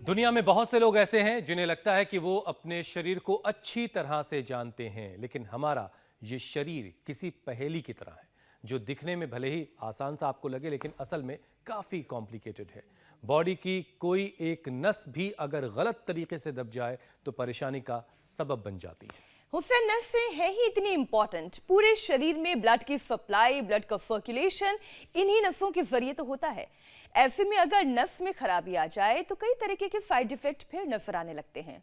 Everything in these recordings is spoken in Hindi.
दुनिया में बहुत से लोग ऐसे हैं जिन्हें लगता है कि वो अपने शरीर को अच्छी तरह से जानते हैं, लेकिन हमारा ये शरीर किसी पहेली की तरह है जो दिखने में भले ही आसान सा आपको लगे, लेकिन असल में काफी कॉम्प्लिकेटेड है। बॉडी की कोई एक नस भी अगर गलत तरीके से दब जाए तो परेशानी का सबब बन जाती है। हुसैन, नसें है ही इतनी इंपॉर्टेंट। पूरे शरीर में ब्लड की सप्लाई, ब्लड का सर्कुलेशन इन्हीं नसों के जरिए तो होता है। ऐसे में अगर नस में खराबी आ जाए तो कई तरीके के साइड इफेक्ट फिर नजर आने लगते हैं।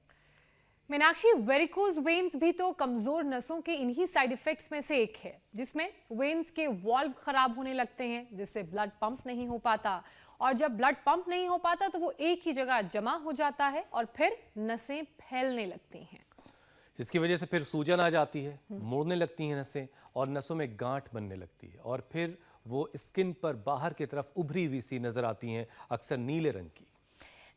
मीनाक्षी, वेरिकोज वेन्स भी तो कमजोर नसों के इन्हीं साइड इफेक्ट्स में से एक है, जिसमें वेन्स के वॉल्व खराब होने लगते हैं, जिससे ब्लड पंप नहीं हो पाता। और जब ब्लड पंप नहीं हो पाता तो वो एक ही जगह जमा हो जाता है और फिर नसें फैलने लगती हैं। इसकी वजह से फिर सूजन आ जाती है, मुड़ने लगती हैं नसें और नसों में गांठ बनने लगती है और फिर वो स्किन पर बाहर की तरफ उभरी हुई सी नजर आती हैं, अक्सर नीले रंग की।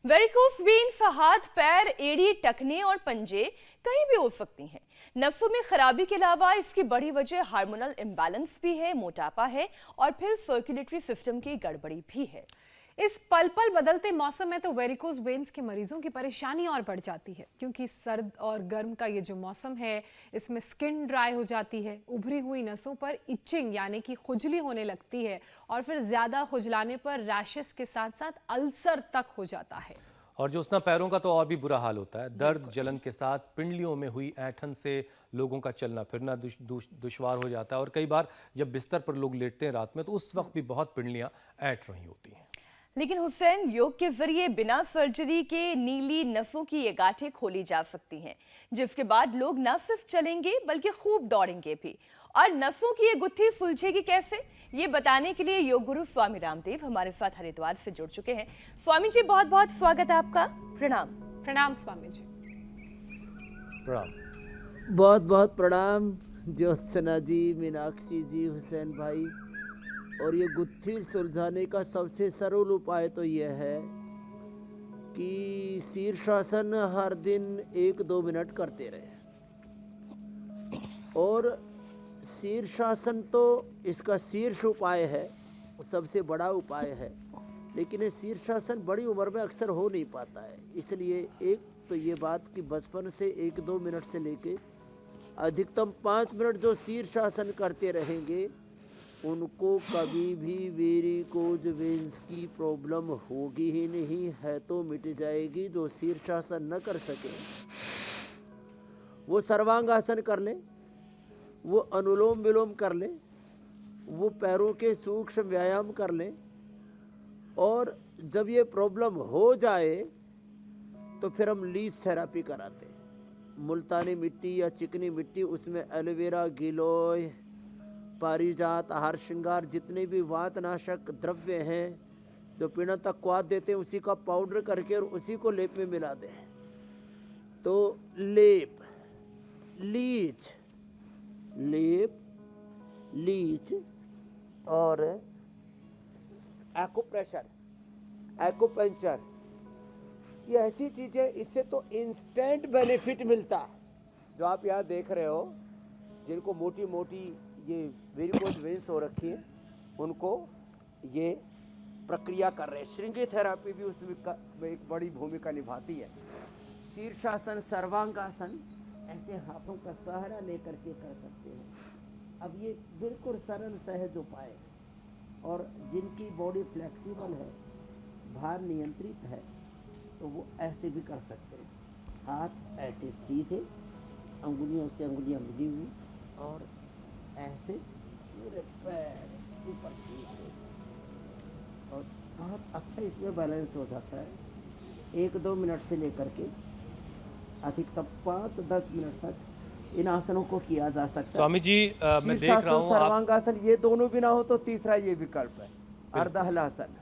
वेरिकोज वेन्स हाथ, पैर, एड़ी, टखने और पंजे कहीं भी हो सकती हैं। नसों में खराबी के अलावा इसकी बड़ी वजह हार्मोनल इम्बैलेंस भी है, मोटापा है और फिर सर्कुलेटरी सिस्टम की गड़बड़ी भी है। इस पल पल बदलते मौसम में तो वेरिकोज वेन्स के मरीजों की परेशानी और बढ़ जाती है, क्योंकि सर्द और गर्म का ये जो मौसम है, इसमें स्किन ड्राई हो जाती है, उभरी हुई नसों पर इचिंग यानी कि खुजली होने लगती है और फिर ज्यादा खुजलाने पर रैशेस के साथ साथ अल्सर तक हो जाता है। और जो उसना पैरों का तो और भी बुरा हाल होता है। दर्द, जलन के साथ पिंडलियों में हुई ऐंठन से लोगों का चलना फिरना दुश्वार हो जाता है और कई बार जब बिस्तर पर लोग लेटते हैं रात में तो उस वक्त भी बहुत पिंडलियां ऐंठ रही होती हैं। लेकिन हुसैन, योग के जरिए बिना सर्जरी के नीली नसों की ये गांठें खोली जा सकती हैं, जिसके बाद लोग न सिर्फ चलेंगे बल्कि खूब दौड़ेंगे भी। और नसों की ये गुत्थी सुलझेगी कैसे, ये बताने के लिए योग गुरु स्वामी रामदेव हमारे साथ हरिद्वार से जुड़ चुके हैं। स्वामी जी, बहुत बहुत स्वागत है आपका। प्रणाम। प्रणाम स्वामी जी। प्रणाम। बहुत बहुत प्रणाम ज्योत्सना जी, मीनाक्षी जी, हुसैन भाई। और ये गुत्थी सुलझाने का सबसे सरल उपाय तो यह है कि शीर्षासन हर दिन 1-2 मिनट करते रहे। और शीर्षासन तो इसका शीर्ष उपाय है, सबसे बड़ा उपाय है, लेकिन ये शीर्षासन बड़ी उम्र में अक्सर हो नहीं पाता है। इसलिए एक तो ये बात कि बचपन से 1-2 मिनट से लेके अधिकतम 5 मिनट जो शीर्षासन करते रहेंगे उनको कभी भी वेरिकोज वेन्स की प्रॉब्लम होगी ही नहीं, है तो मिट जाएगी। जो शीर्षासन न कर सके वो सर्वांगासन कर ले, वो अनुलोम विलोम कर ले, वो पैरों के सूक्ष्म व्यायाम कर ले। और जब ये प्रॉब्लम हो जाए तो फिर हम लीच थेरापी कराते हैं। मुल्तानी मिट्टी या चिकनी मिट्टी, उसमें एलोवेरा, गिलोय, पारिजात, आहार श्रृंगार, जितने भी वातनाशक द्रव्य हैं जो पीड़ा तक क्वाद देते हैं, उसी का पाउडर करके और उसी को लेप में मिला दें। तो लेप, लीच, लेप, लीच और एक्यूप्रेशर, एक्यूपंक्चर, ये ऐसी चीज़ें, इससे तो इंस्टेंट बेनिफिट मिलता है। जो आप यहाँ देख रहे हो, जिनको मोटी मोटी ये वेरिकोज वेन्स हो रखी है, उनको ये प्रक्रिया कर रहे हैं। श्रृंगी थेरापी भी उसमें एक बड़ी भूमिका निभाती है। शीर्षासन, सर्वांगासन ऐसे हाथों का सहारा लेकर के कर सकते हैं। अब ये बिल्कुल सरल सहज उपाय है और जिनकी बॉडी फ्लेक्सिबल है, भार नियंत्रित है, तो वो ऐसे भी कर सकते हैं। हाथ ऐसे सीधे, अंगुलियों से अंगुलियां मिली हुई और ऐसे पूरे पैर ऊपर सीधे, और बहुत अच्छा इसमें बैलेंस हो जाता है। 1-2 मिनट से लेकर के अधिकतम 5-10 मिनट तक इन आसनों को किया जा सकता है। स्वामी जी, मैं देख रहा हूँ सर्वांगासन, ये दोनों भी ना हो तो तीसरा ये विकल्प है अर्धहलासन।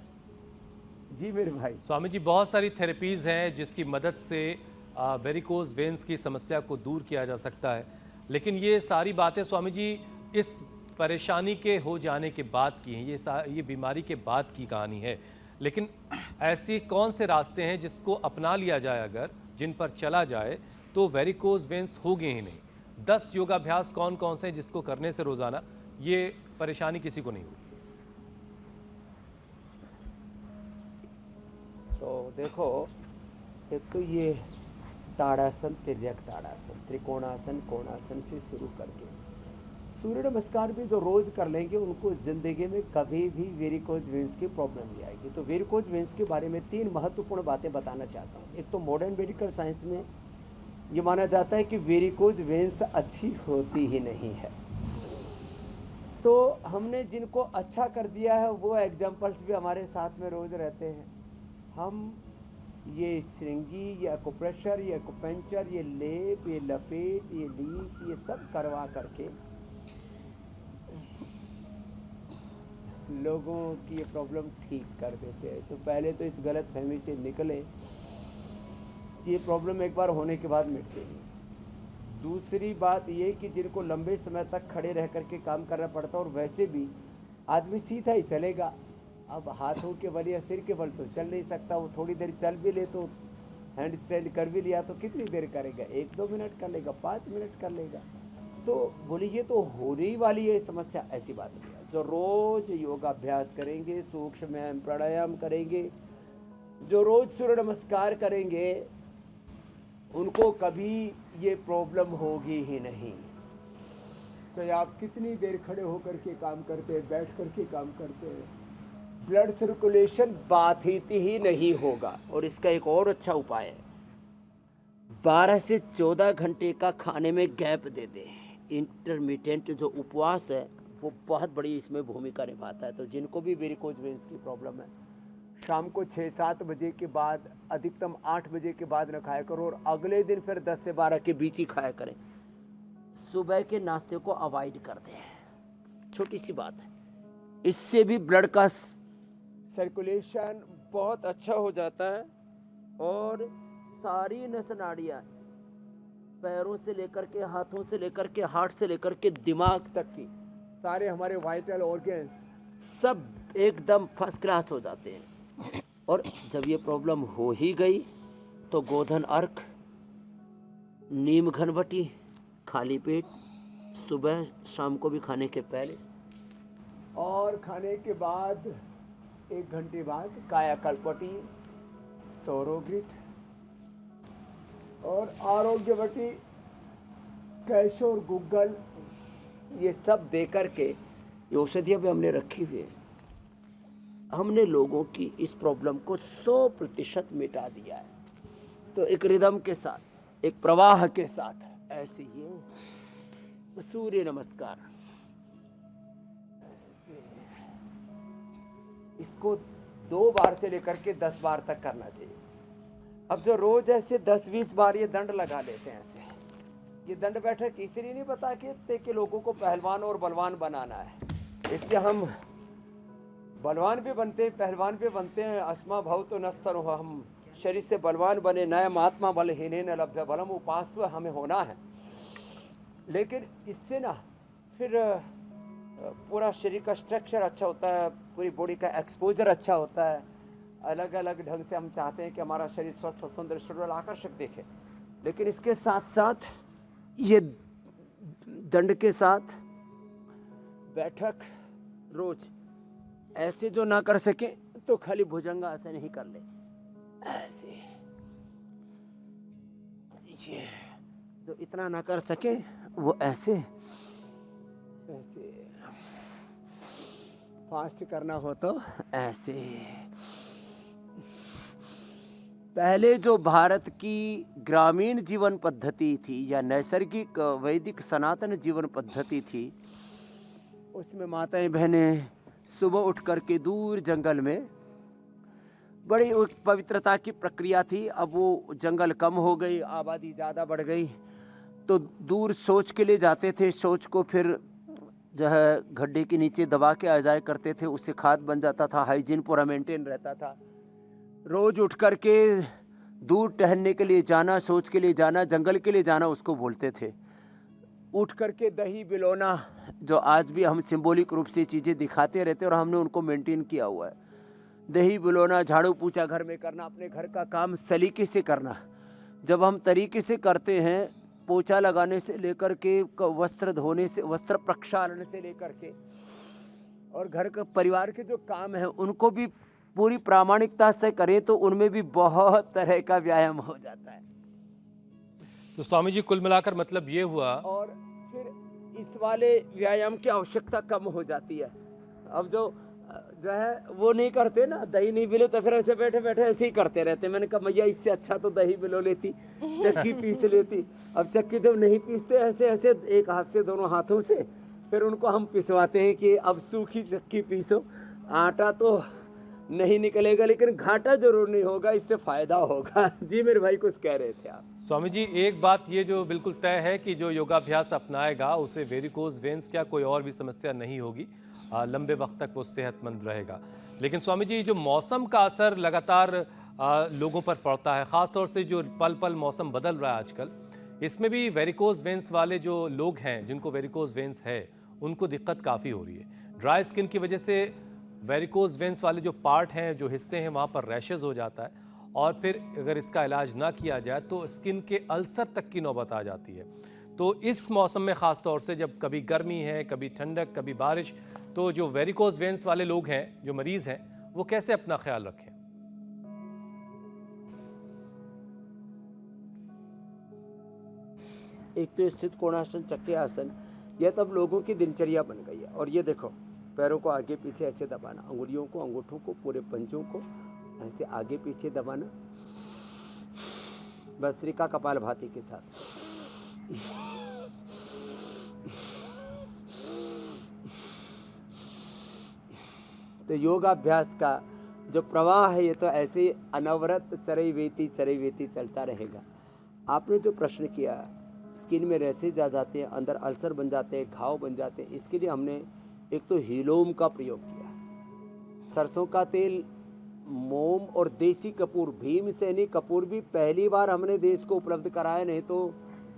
जी मेरे भाई। स्वामी जी, बहुत सारी थेरेपीज हैं जिसकी मदद से वेरिकोज वेन्स की समस्या को दूर किया जा सकता है, लेकिन ये सारी बातें स्वामी जी इस परेशानी के हो जाने के बाद की हैं, ये बीमारी के बाद की कहानी है। लेकिन ऐसी कौन से रास्ते हैं जिसको अपना लिया जाए, अगर जिन पर चला जाए तो वेरिकोज वेन्स होंगे ही नहीं? 10 योगाभ्यास कौन कौन से हैं जिसको करने से रोजाना ये परेशानी किसी को नहीं होगी? तो देखो, एक तो ये ताड़ासन, तिर्यक ताड़ासन, त्रिकोणासन, कोणासन से शुरू करके सूर्य नमस्कार भी जो रोज़ कर लेंगे उनको ज़िंदगी में कभी भी वेरिकोज वेन्स की प्रॉब्लम नहीं आएगी। तो वेरिकोज वेन्स के बारे में 3 महत्वपूर्ण बातें बताना चाहता हूँ। एक तो मॉडर्न मेडिकल साइंस में ये माना जाता है कि वेरिकोज वेन्स अच्छी होती ही नहीं है। तो हमने जिनको अच्छा कर दिया है वो एग्जाम्पल्स भी हमारे साथ में रोज़ रहते हैं। हम ये श्रृंगी, ये एक्यूप्रेशर, ये एक्यूपंक्चर, ये लेप, ये लपेट, ये लीच, ये सब करवा करके लोगों की ये प्रॉब्लम ठीक कर देते हैं। तो पहले तो इस गलत फहमी से निकले कि ये प्रॉब्लम एक बार होने के बाद मिटती नहीं। दूसरी बात ये कि जिनको लंबे समय तक खड़े रह करके काम करना पड़ता है और वैसे भी आदमी सीधा ही चलेगा, अब हाथों के बल या सिर के बल तो चल नहीं सकता। वो थोड़ी देर चल भी ले तो हैंड स्टैंड कर भी लिया तो कितनी देर करेगा, 1-2 मिनट कर लेगा, 5 मिनट कर लेगा। तो बोले ये तो होने ही वाली है समस्या, ऐसी बात नहीं है। जो रोज़ योगाभ्यास करेंगे, सूक्ष्म प्राणायाम करेंगे, जो रोज़ सूर्य नमस्कार करेंगे, उनको कभी ये प्रॉब्लम होगी ही नहीं। चाहे आप कितनी देर खड़े होकर के काम करते हैं, बैठ कर के काम करते हैं, ब्लड सर्कुलेशन बाधित ही नहीं होगा। और इसका एक और अच्छा उपाय है, 12 से 14 घंटे का खाने में गैप दे दें। इंटरमिटेंट जो उपवास है वो बहुत बड़ी इसमें भूमिका निभाता है। तो जिनको भी वेरिकोज वेन्स की प्रॉब्लम है, शाम को 6-7 बजे के बाद, अधिकतम 8 बजे के बाद न खाया करो और अगले दिन फिर 10 से 12 के बीच ही खाया करें। सुबह के नाश्ते को अवॉइड कर दें, छोटी सी बात है। इससे भी ब्लड का सर्कुलेशन बहुत अच्छा हो जाता है और सारी नस नाड़ियाँ, पैरों से लेकर के, हाथों से लेकर के, हार्ट से लेकर के दिमाग तक की सारे हमारे वाइटल ऑर्गन्स सब एकदम फर्स्ट क्लास हो जाते हैं। और जब ये प्रॉब्लम हो ही गई तो गोधन अर्क, नीम घनवटी, खाली पेट, सुबह शाम को भी खाने के पहले और खाने के बाद 1 घंटे बाद कायाकल्पटी, सौरोग्रिट और आरोग्यवटी, कैशोर, गुग्गल, ये सब दे करके ये औषधियाँ भी हमने रखी हुई है। हमने लोगों की इस प्रॉब्लम को 100% मिटा दिया है। तो एक रिदम के साथ, एक प्रवाह के साथ ऐसे ही सूर्य नमस्कार, इसको 2 बार से लेकर के 10 बार तक करना चाहिए। अब जो रोज ऐसे 10-20 बार ये दंड लगा लेते हैं, ऐसे ये दंड बैठक इसलिए नहीं बता के लोगों को पहलवान और बलवान बनाना है। इससे हम बलवान भी बनते हैं, पहलवान भी बनते हैं। अस्मा भव तो नस्तर हो, हम शरीर से बलवान बने, नया महात्मा बल हीने न लभ्य बलम उपास्व हमें होना है। लेकिन इससे ना फिर पूरा शरीर का स्ट्रक्चर अच्छा होता है, पूरी बॉडी का एक्सपोजर अच्छा होता है। अलग अलग ढंग से हम चाहते हैं कि हमारा शरीर स्वस्थ, सुंदर, सुडौल, आकर्षक दिखे। लेकिन इसके साथ साथ ये दंड के साथ बैठक रोज ऐसे जो ना कर सके तो खाली भुजंगासन ही कर ले, ऐसे। ये जो इतना ना कर सके वो ऐसे ऐसे। फास्ट करना हो तो ऐसे। पहले जो भारत की ग्रामीण जीवन पद्धति थी या नैसर्गिक वैदिक सनातन जीवन पद्धति थी, उसमें माताएं बहनें सुबह उठ कर के दूर जंगल में, बड़ी पवित्रता की प्रक्रिया थी। अब वो जंगल कम हो गई, आबादी ज़्यादा बढ़ गई, तो दूर शौच के लिए जाते थे। शौच को फिर जो है गड्ढे के नीचे दबा के आ जाया करते थे, उससे खाद बन जाता था, हाइजीन पूरा मेंटेन रहता था। रोज उठ कर के दूर टहलने के लिए जाना, शौच के लिए जाना, जंगल के लिए जाना उसको बोलते थे। उठ कर के दही बिलोना, जो आज भी हम सिंबॉलिक रूप से चीज़ें दिखाते रहते और हमने उनको मेंटेन किया हुआ है। दही बिलोना, झाड़ू पोछा घर में करना, अपने घर का काम सलीके से करना। जब हम तरीके से करते हैं, पोछा लगाने से लेकर के वस्त्र धोने से, वस्त्र प्रक्षालन से लेकर के, और घर का परिवार के जो काम है उनको भी पूरी प्रामाणिकता से करें तो उनमें भी बहुत तरह का व्यायाम हो जाता है। तो स्वामी जी कुल मिलाकर मतलब ये हुआ, और फिर इस वाले व्यायाम की आवश्यकता कम हो जाती है। अब जो है वो नहीं करते ना, दही नहीं मिले तो फिर ऐसे बैठे बैठे ऐसे ही करते रहते। मैंने कहा भैया इससे अच्छा तो दही मिलो लेती, चक्की पीस लेती। अब चक्की जब नहीं पीसते ऐसे ऐसे एक हाथ से दोनों हाथों से फिर उनको हम पिसवाते हैं कि अब सूखी चक्की पीसो। आटा तो नहीं निकलेगा लेकिन घाटा जरूर नहीं होगा, इससे फायदा होगा। जी मेरे भाई कुछ कह रहे थे आप। स्वामी जी एक बात ये जो बिल्कुल तय है कि जो योगाभ्यास अपनाएगा उसे वेरिकोज वेन्स क्या कोई और भी समस्या नहीं होगी, लंबे वक्त तक वो सेहतमंद रहेगा। लेकिन स्वामी जी जो मौसम का असर लगातार लोगों पर पड़ता है, ख़ासतौर से जो पल पल मौसम बदल रहा है आजकल, इसमें भी वेरिकोज वेन्स वाले जो लोग हैं जिनको वेरिकोज वेन्स है उनको दिक्कत काफ़ी हो रही है। ड्राई स्किन की वजह से वेरिकोज वेन्स वाले जो पार्ट हैं, जो हिस्से हैं, वहाँ पर रैशेज हो जाता है और फिर अगर इसका इलाज ना किया जाए तो स्किन के अल्सर तक की नौबत आ जाती है। तो इस मौसम में ख़ास तौर से जब कभी गर्मी है, कभी ठंडक, कभी बारिश, तो जो वेरिकोज वेन्स वाले लोग हैं, जो मरीज़ हैं, वो कैसे अपना ख्याल रखें? एक तो स्थित कोणासन, चक्के आसन, यह तब लोगों की दिनचर्या बन गई है। और ये देखो पैरों को आगे पीछे ऐसे दबाना, अंगुलियों को, अंगूठों को, पूरे पंजों को ऐसे आगे पीछे दबाना, भस्त्रिका कपालभाति के साथ। तो योगाभ्यास का जो प्रवाह है ये तो ऐसे ही अनवरत चरैवेती चलता रहेगा। आपने जो प्रश्न किया, स्किन में रैसेज आ जाते हैं, अंदर अल्सर बन जाते हैं, घाव बन जाते हैं, इसके लिए हमने एक तो हीलोम का प्रयोग किया। सरसों का तेल, मोम और देसी कपूर, भीमसेनी कपूर भी पहली बार हमने देश को उपलब्ध कराया, नहीं तो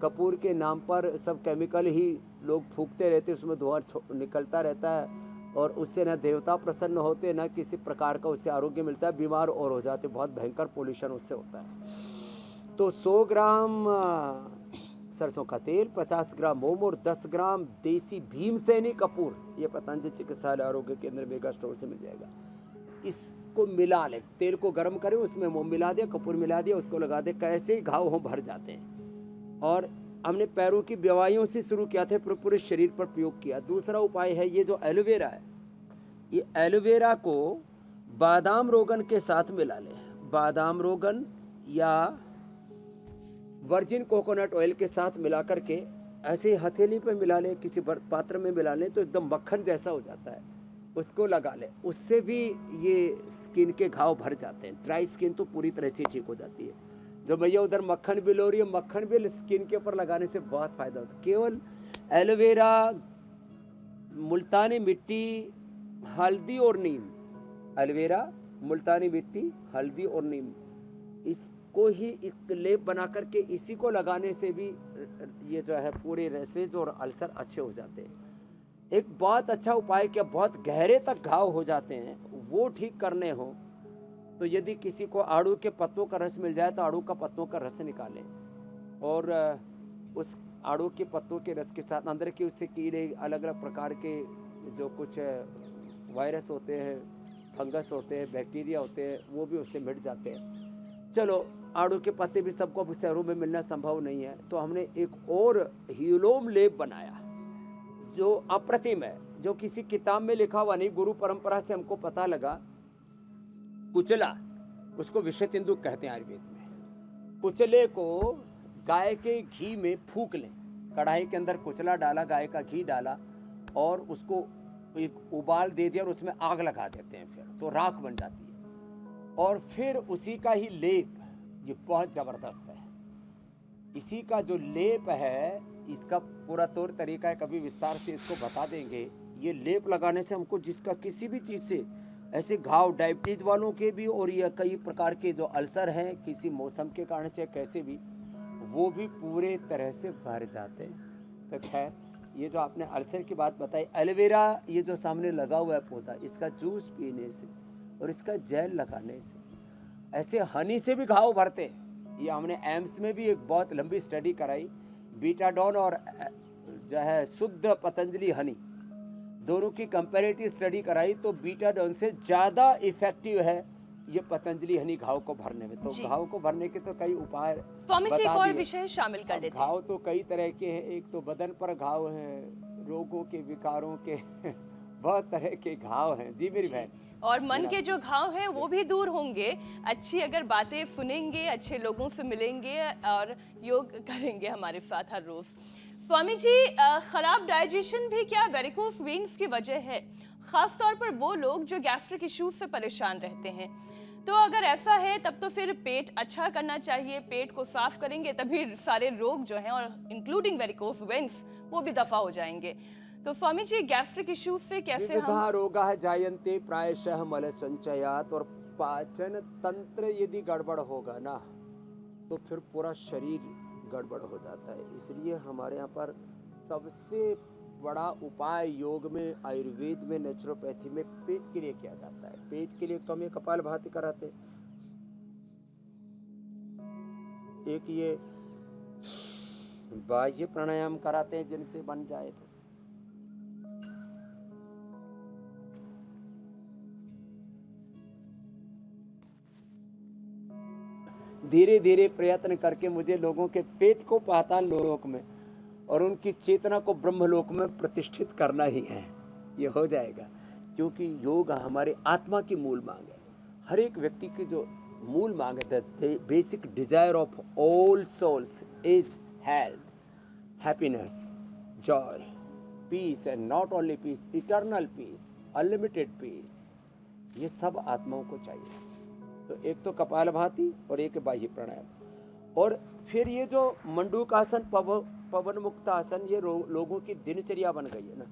कपूर के नाम पर सब केमिकल ही लोग फूकते रहते, उसमें धुआं निकलता रहता है और उससे न देवता प्रसन्न होते, न किसी प्रकार का उससे आरोग्य मिलता है, बीमार और हो जाते, बहुत भयंकर पोल्यूशन उससे होता है। तो 100 ग्राम सरसों का तेल, 50 ग्राम मोम और 10 ग्राम देसी भीमसेनी कपूर, ये पतंजलि चिकित्सालय आरोग्य केंद्र मेगा स्टोर से मिल जाएगा। इसको मिला ले, तेल को गर्म करें, उसमें मोम मिला दिया, कपूर मिला दिया, उसको लगा दे, कैसे ही घाव हो भर जाते हैं। और हमने पैरों की बेवाइयों से शुरू किया था, पूरे शरीर पर प्रयोग किया। दूसरा उपाय है ये जो एलोवेरा है, ये एलोवेरा को बादाम रोगन के साथ मिला लें। बादाम रोगन या वर्जिन कोकोनट ऑयल के साथ मिला करके ऐसे हथेली पे मिला लें, किसी पात्र में मिला लें तो एकदम मक्खन जैसा हो जाता है, उसको लगा लें। उससे भी ये स्किन के घाव भर जाते हैं। ड्राई स्किन तो पूरी तरह से ठीक हो जाती है। जो भैया उधर मक्खन बिल हो रही है, मक्खन बिल स्किन के ऊपर लगाने से बहुत फायदा होता है। केवल एलोवेरा, मुल्तानी मिट्टी, हल्दी और नीम, एलोवेरा, मुल्तानी मिट्टी, हल्दी और नीम, इसको ही एक लेप बना करके इसी को लगाने से भी ये जो है पूरे रैसेज और अल्सर अच्छे हो जाते हैं। एक बहुत अच्छा उपाय क्या, बहुत गहरे तक घाव हो जाते हैं, वो ठीक करने हो तो यदि किसी को आड़ू के पत्तों का रस मिल जाए तो आड़ू का पत्तों का रस निकालें और उस आड़ू के पत्तों के रस के साथ अंदर के उससे कीड़े, अलग अलग प्रकार के जो कुछ वायरस होते हैं, फंगस होते हैं, बैक्टीरिया होते हैं, वो भी उससे मिट जाते हैं। चलो आड़ू के पत्ते भी सबको अब शहरों में मिलना संभव नहीं है, तो हमने एक और हीलोम लेप बनाया जो अप्रतिम है, जो किसी किताब में लिखा हुआ नहीं, गुरु परंपरा से हमको पता लगा। कुचला, उसको विषय तेंदुक कहते हैं आयुर्वेद में। कुचले को गाय के घी में फूंक लें, कढ़ाई के अंदर कुचला डाला, गाय का घी डाला और उसको एक उबाल दे दिया और उसमें आग लगा देते हैं, फिर तो राख बन जाती है। और फिर उसी का ही लेप, ये बहुत ज़बरदस्त है। इसी का जो लेप है, इसका पूरा तौर तरीका है, कभी विस्तार से इसको बता देंगे। ये लेप लगाने से हमको जिसका किसी भी चीज़ से ऐसे घाव, डायबिटीज वालों के भी और ये कई प्रकार के जो अल्सर हैं किसी मौसम के कारण से कैसे भी, वो भी पूरे तरह से भर जाते हैं। तो खैर ये जो आपने अल्सर की बात बताई, एलोवेरा ये जो सामने लगा हुआ है पौधा, इसका जूस पीने से और इसका जेल लगाने से, ऐसे हनी से भी घाव भरते हैं। ये हमने एम्स में भी एक बहुत लंबी स्टडी कराई। बीटाडॉन और जो है शुद्ध पतंजलि हनी, दोनों की कंपैरेटिव स्टडी कराई तो बीटाडोन से ज़्यादा इफेक्टिव है ये पतंजलि हनी घाव को भरने में। तो जी। घाव को भरने के तो कई उपाय स्वामी जी एक बता और दिए। विषय शामिल कर अब लेते हैं। घाव तो कई तरह के हैं, एक तो बदन पर घाव हैं, रोगों के विकारों के बहुत तरह के घाव हैं। जी मेरी बहन। और मन के जो घाव हैं वो भी दूर होंगे, अच्छी अगर बातें सुनेंगे, अच्छे लोगों से मिलेंगे और योग करेंगे हमारे साथ हर रोज। स्वामी जी, खराब डाइजेशन भी क्या वेरिकोस वेन्स की वजह है? खास तौर पर वो लोग जो गैस्ट्रिक इश्यूज से परेशान रहते हैं। तो अगर ऐसा है तब तो फिर पेट अच्छा करना चाहिए, पेट को साफ करेंगे तभी सारे रोग जो हैं और इंक्लूडिंग वेरिकोस वेन्स वो भी दफा हो जाएंगे। तो स्वामी जी, गैस्ट्रिक इश्यूज से कैसे विविधा हम रोगाः जायन्ते प्रायशः मल संचयात्। और पाचन तंत्र यदि गड़बड़ होगा ना तो फिर पूरा शरीर गड़बड़ हो जाता है। इसलिए हमारे यहाँ पर सबसे बड़ा उपाय योग में, आयुर्वेद में, नेचुरोपैथी में पेट के लिए किया जाता है। पेट के लिए तो हम ये कपालभाति कराते हैं, एक ये बाह्य प्राणायाम कराते हैं जिनसे बन जाए तो। धीरे धीरे प्रयत्न करके मुझे लोगों के पेट को पाताल लोक में और उनकी चेतना को ब्रह्मलोक में प्रतिष्ठित करना ही है। ये हो जाएगा, क्योंकि योग हमारे आत्मा की मूल मांग है। हर एक व्यक्ति की जो मूल मांग है, the basic desire of all souls is health, happiness, joy, peace, and not only peace, eternal peace, unlimited peace. ये सब आत्माओं को चाहिए। तो एक तो कपालभाति और एक बाह्य प्राणायाम। और फिर ये जो मंडूकासन, पवन मुक्त आसन, ये लोगों की दिनचर्या बन गई है ना,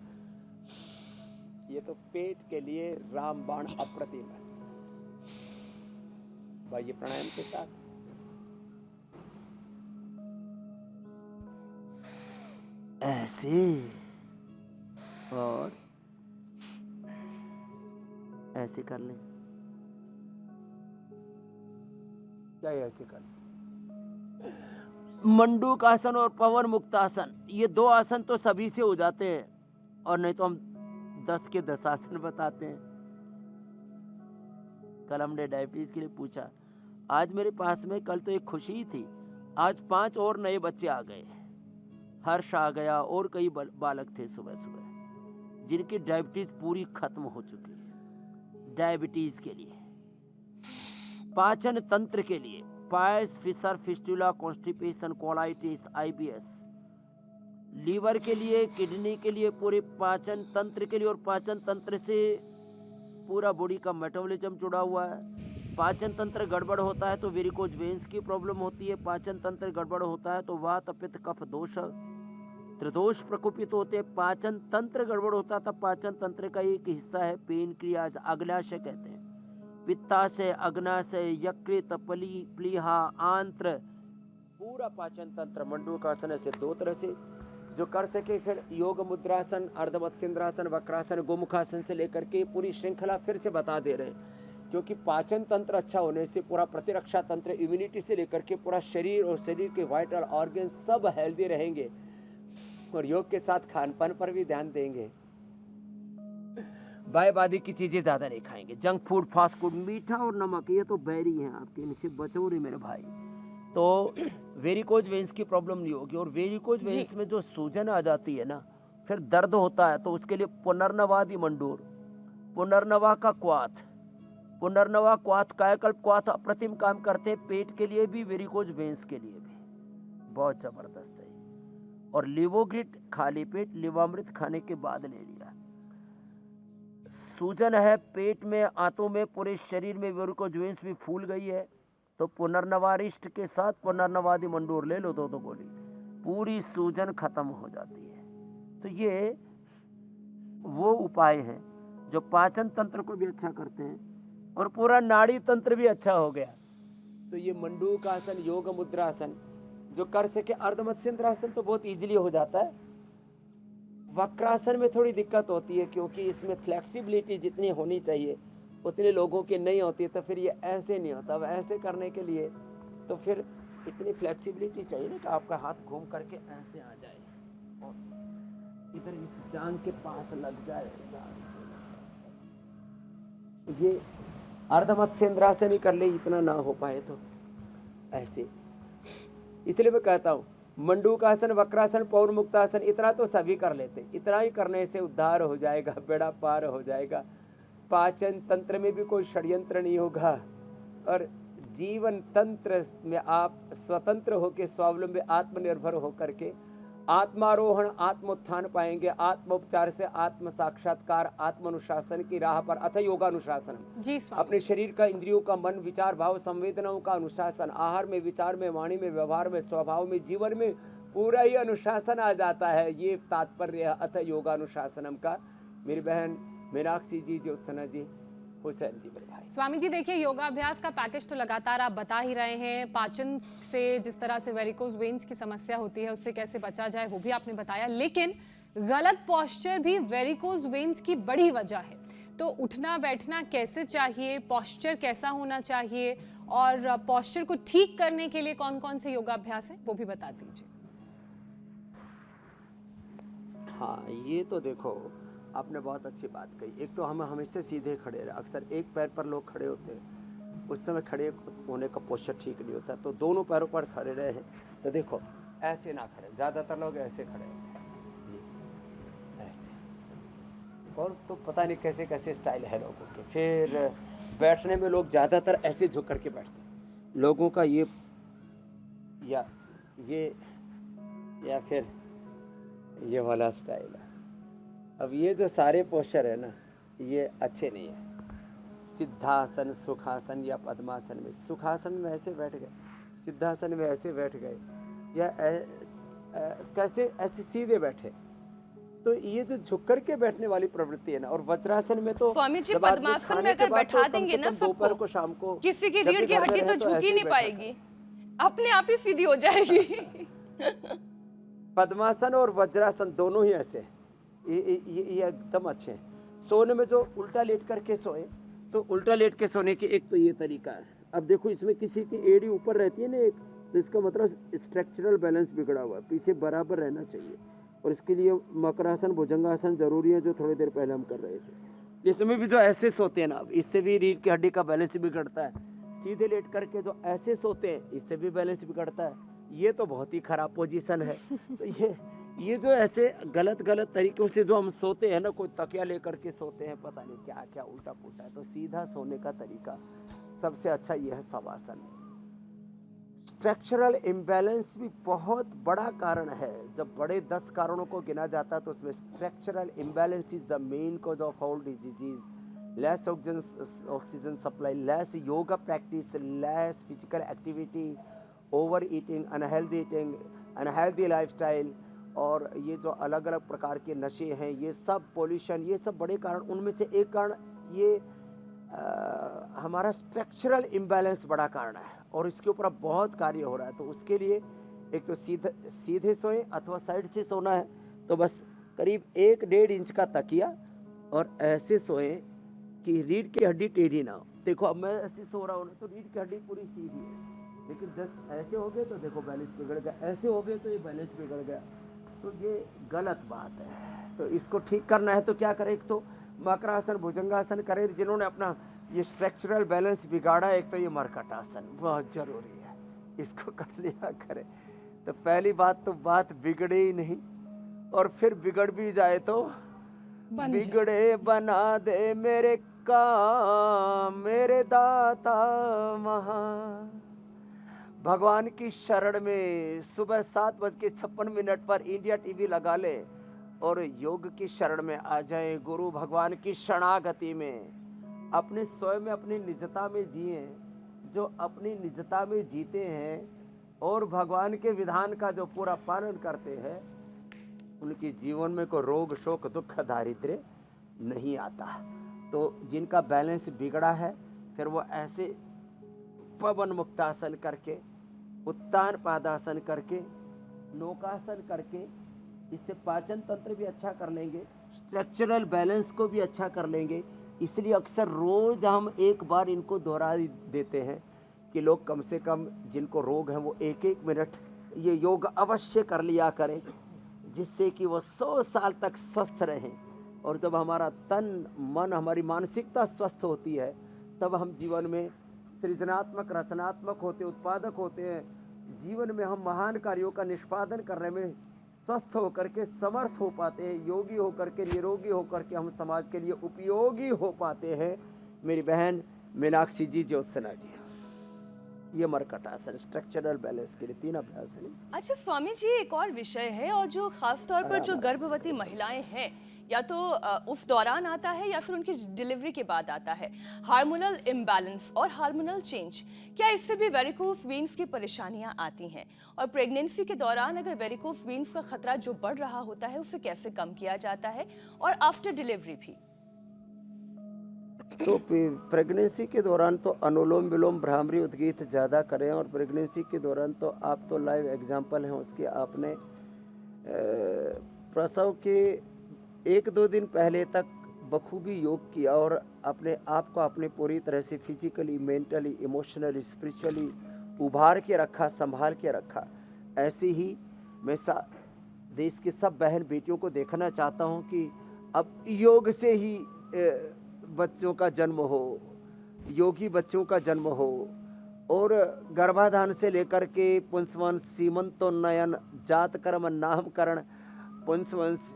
ये तो पेट के लिए रामबाण अप्रतिम है। बाह्य प्राणायाम के साथ ऐसे और ऐसे कर लें। क्या ऐसे कर लें? मंडूकासन और पवन मुक्तासन, ये दो आसन तो सभी से हो जाते हैं, और नहीं तो हम 10 के 10 आसन बताते हैं। कल हमने डायबिटीज के लिए पूछा, आज मेरे पास में, कल तो एक खुशी थी, आज 5 और नए बच्चे आ गए, हर्ष आ गया और कई बालक थे सुबह सुबह जिनकी डायबिटीज पूरी खत्म हो चुकी है। डायबिटीज के लिए, पाचन तंत्र के लिए, piles, fissure, fistula, constipation, colitis, IBS, liver के लिए, किडनी के लिए, पूरे पाचन तंत्र के लिए। और पाचन तंत्र से पूरा बॉडी का मेटाबॉलिज्म जुड़ा हुआ है। पाचन तंत्र गड़बड़ होता है तो वेरिकोज वेन्स की प्रॉब्लम होती है। पाचन तंत्र गड़बड़ होता है तो वात, पित्त, कफ दोष, त्रिदोष प्रकोपित होते हैं। पाचन तंत्र गड़बड़ होता है तब पाचन तंत्र का एक हिस्सा है पेनक्रियाज, अग्न्याशय कहते हैं, पित्ताशय, अग्नाशय, यकृत, प्लीहा, आंत्र, पूरा पाचन तंत्र। मंडूकासन से 2 तरह से जो कर सके, फिर योग मुद्रासन, अर्धमत्स्येंद्रासन, वक्रासन, गोमुखासन से लेकर के पूरी श्रृंखला फिर से बता दे रहे हैं। क्योंकि पाचन तंत्र अच्छा होने से पूरा प्रतिरक्षा तंत्र, इम्यूनिटी से लेकर के पूरा शरीर और शरीर के वाइटल ऑर्गन सब हेल्दी रहेंगे। और योग के साथ खान पान पर भी ध्यान देंगे। बायबादी की चीजें ज्यादा नहीं खाएंगे, जंक फूड, फास्ट फूड, मीठा और नमक, ये तो बैरी हैं आपके, इनसे बचो रे मेरे भाई। तो वेरिकोज वेन्स की प्रॉब्लम नहीं होगी। और वेरिकोज वेन्स में जो सूजन आ जाती है ना, फिर दर्द होता है, तो उसके लिए पुनर्नवादि मंडूर, पुनर्नवा का क्वाथ, पुनर्नवा क्वाथ, कायाकल्प क्वाथ अप्रतिम काम करते हैं पेट के लिए भी, वेरिकोज वेन्स के लिए भी बहुत जबरदस्त है। और लिवोग्रिट खाली पेट, लिवामृत खाने के बाद ले लिया। सूजन है पेट में, आंतों में, पूरे शरीर में, वेरिकोज वेन्स भी फूल गई है, तो पुनर्नवारिष्ट के साथ पुनर्नवादि मंडूर ले लो, 2 गोली, पूरी सूजन खत्म हो जाती है। तो ये वो उपाय हैं जो पाचन तंत्र को भी अच्छा करते हैं और पूरा नाड़ी तंत्र भी अच्छा हो गया। तो ये मंडूकासन, योग मुद्रासन जो कर सके, अर्धमत्स्येंद्रासन तो बहुत इजीली हो जाता है। वक्रासन में थोड़ी दिक्कत होती है क्योंकि इसमें फ्लेक्सिबिलिटी जितनी होनी चाहिए उतने लोगों की नहीं होती है, तो फिर ये ऐसे नहीं होता। अब ऐसे करने के लिए तो फिर इतनी फ्लेक्सिबिलिटी चाहिए ना कि आपका हाथ घूम करके ऐसे आ जाए। और इधर इस जांग के पास लग जाए, जांग से ये अर्ध मत्स्येंद्रासन ही कर ले, इतना ना हो पाए तो ऐसे। इसलिए मैं कहता हूँ मंडूकासन, वक्रासन, पौर मुक्तासन इतना तो सभी कर लेते, इतना ही करने से उद्धार हो जाएगा, बेड़ा पार हो जाएगा। पाचन तंत्र में भी कोई षड्यंत्र नहीं होगा और जीवन तंत्र में आप स्वतंत्र होकर स्वावलंबी आत्मनिर्भर होकर के आत्मारोहण आत्मोत्थान पाएंगे। आत्मोपचार से आत्म साक्षात्कार, आत्मानुशासन की राह पर अथ योगानुशासन। जी स्वामी। अपने शरीर का, इंद्रियों का, मन, विचार, भाव, संवेदनाओं का अनुशासन, आहार में, विचार में, वाणी में, व्यवहार में, स्वभाव में, जीवन में पूरा ही अनुशासन आ जाता है। ये तात्पर्य है अथ योगानुशासनम का। मेरी बहन मीनाक्षी जी, ज्योत्सना जी, हुसैन जी, मेरे भाई। स्वामी जी देखिए, योगाभ्यास का पैकेज तो लगातार आप बता ही रहे हैं। पाचन से जिस तरह से वेरिकोज वेन्स की समस्या होती है उससे कैसे बचा जाए वो भी आपने बताया, लेकिन गलत पोस्चर भी वेरिकोज वेन्स की बड़ी वजह है। तो उठना बैठना कैसे चाहिए, पोस्चर कैसा होना चाहिए और पोस्चर को ठीक करने के लिए कौन कौन से योगाभ्यास है वो भी बता दीजिए। हाँ, ये तो देखो आपने बहुत अच्छी बात कही। एक तो हम हमेशा सीधे खड़े रहे, अक्सर एक पैर पर लोग खड़े होते हैं, उस समय खड़े होने का पोस्चर ठीक नहीं होता, तो दोनों पैरों पर खड़े रहे हैं। तो देखो ऐसे ना खड़े, ज़्यादातर लोग ऐसे खड़े होते हैं, ये ऐसे, और तो पता नहीं कैसे कैसे स्टाइल है लोगों के। फिर बैठने में लोग ज़्यादातर ऐसे झुक करके बैठते हैं। लोगों का ये या फिर ये वाला स्टाइल है। अब ये जो सारे पोस्चर है ना, ये अच्छे नहीं है। सिद्धासन, सुखासन या पद्मासन में, सुखासन में ऐसे बैठ गए, सिद्धासन में ऐसे बैठ गए, या कैसे ऐसे सीधे बैठे, तो ये जो झुक करके बैठने वाली प्रवृत्ति है ना। और वज्रासन में तो स्वामी जी जब आदमी पद्मासन खाने में के अगर बाद बैठा तो कम देंगे से ना कम दोपहर सबको, को, शाम को किसी की जब रीढ़ भी की घर में हड्डी रहे तो तो झुक ऐसे ही नहीं बैठा पाएगी, अपने आप ही सीधी हो जाएगी। पद्मासन और वज्रासन दोनों ही ऐसे, ये एकदम अच्छे हैं। सोने में जो उल्टा लेट करके सोए, तो उल्टा लेट के सोने के एक तो ये तरीका है। अब देखो इसमें किसी की एड़ी ऊपर रहती है ना एक, तो इसका मतलब स्ट्रक्चरल बैलेंस बिगड़ा हुआ है, पीछे बराबर रहना चाहिए। और इसके लिए मकरासन, भुजंगासन जरूरी है, जो थोड़ी देर पहले हम कर रहे थे। इसमें भी जो ऐसे सोते हैं ना, इससे भी रीढ़ की हड्डी का बैलेंस बिगड़ता है। सीधे लेट करके जो ऐसे सोते हैं, इससे भी बैलेंस बिगड़ता है। ये तो बहुत ही खराब पोजीशन है। तो ये जो ऐसे गलत तरीकों से जो हम सोते हैं ना, कोई तकिया लेकर के सोते हैं, पता नहीं क्या क्या उल्टा पुल्टा है। तो सीधा सोने का तरीका सबसे अच्छा ये है शवासन। स्ट्रक्चरल इम्बैलेंस भी बहुत बड़ा कारण है। जब बड़े 10 कारणों को गिना जाता है तो उसमें structural imbalance is the main cause of all diseases. Less oxygen supply, less yoga practice, less physical activity, over eating, unhealthy lifestyle, और ये जो अलग अलग प्रकार के नशे हैं, ये सब पोल्यूशन, ये सब बड़े कारण। उनमें से एक कारण ये हमारा स्ट्रक्चरल इम्बैलेंस बड़ा कारण है, और इसके ऊपर अब बहुत कार्य हो रहा है। तो उसके लिए एक तो सीधे सोए अथवा साइड से सोना है, तो बस करीब 1-1.5 इंच का तकिया और ऐसे सोए कि रीढ़ की हड्डी टेढ़ी ना हो। देखो अब मैं ऐसे सो रहा हूँ ना, तो रीढ़ की हड्डी पूरी सीधी है, लेकिन जस्ट ऐसे हो गए तो देखो बैलेंस बिगड़ गया, ऐसे हो गए तो ये बैलेंस बिगड़ गया। तो ये गलत बात है। तो इसको ठीक करना है तो क्या करें? एक तो मकरासन, भुजंगासन करें जिन्होंने अपना ये स्ट्रक्चरल बैलेंस बिगाड़ा। एक तो ये मरकटासन बहुत जरूरी है, इसको कर लिया करें। तो पहली बात तो बात बिगड़े ही नहीं, और फिर बिगड़ भी जाए तो बिगड़े बना दे मेरे काम, मेरे दाता महान। भगवान की शरण में सुबह 7:56 पर इंडिया टीवी लगा ले और योग की शरण में आ जाए। गुरु भगवान की शरणागति में अपने स्वयं में, अपनी निजता में जिए। जो अपनी निजता में जीते हैं और भगवान के विधान का जो पूरा पालन करते हैं, उनके जीवन में कोई रोग, शोक, दुख, दारिद्र्य नहीं आता। तो जिनका बैलेंस बिगड़ा है, फिर वो ऐसे पवन मुक्तासन करके, उत्तान पादासन करके, नौकासन करके, इससे पाचन तंत्र भी अच्छा कर लेंगे, स्ट्रक्चरल बैलेंस को भी अच्छा कर लेंगे। इसलिए अक्सर रोज हम एक बार इनको दोहरा देते हैं कि लोग कम से कम जिनको रोग है वो 1-1 मिनट ये योग अवश्य कर लिया करें। जिससे कि वो 100 साल तक स्वस्थ रहें। और जब हमारा तन मन हमारी मानसिकता स्वस्थ होती है तब हम जीवन में सृजनात्मक रचनात्मक होते उत्पादक होते हैं। जीवन में हम महान कार्यों का निष्पादन करने में स्वस्थ होकर के समर्थ हो पाते हैं, योगी होकर के निरोगी होकर के हम समाज के लिए उपयोगी हो पाते हैं। मेरी बहन मीनाक्षी जी, ज्योत्सना जी, ये मरकटासन स्ट्रक्चरल बैलेंस के लिए 3 अभ्यास है। अच्छा स्वामी जी, एक और विषय है और जो खास तौर पर जो गर्भवती महिलाएं हैं या तो उस दौरान आता है या फिर उनकी डिलीवरी के बाद आता है, हार्मोनल इम्बैलेंस और हार्मोनल चेंज, क्या इससे भी वेरिकोस वेन्स की परेशानियां आती हैं? और प्रेगनेंसी के दौरान अगर वेरिकोस वेन्स का खतरा जो बढ़ रहा होता है उसे कैसे कम किया जाता है, और आफ्टर डिलीवरी भी? तो प्रेगनेंसी के दौरान तो अनुलोम विलोम भ्रामरी उद्गीत ज़्यादा करें। और प्रेगनेंसी के दौरान तो आप तो लाइव एग्जाम्पल हैं उसके, आपने प्रसव के 1-2 दिन पहले तक बखूबी योग किया और अपने आप को अपने पूरी तरह से फिजिकली, मेंटली, इमोशनली, स्पिरिचुअली उभार के रखा, संभाल के रखा। ऐसे ही मैं देश के सब बहन बेटियों को देखना चाहता हूँ कि अब योग से ही बच्चों का जन्म हो, योगी बच्चों का जन्म हो। और गर्भाधान से लेकर के पुंसवन, सीमंतोन्नयन, जात कर्म, नामकरण, पुंसवंश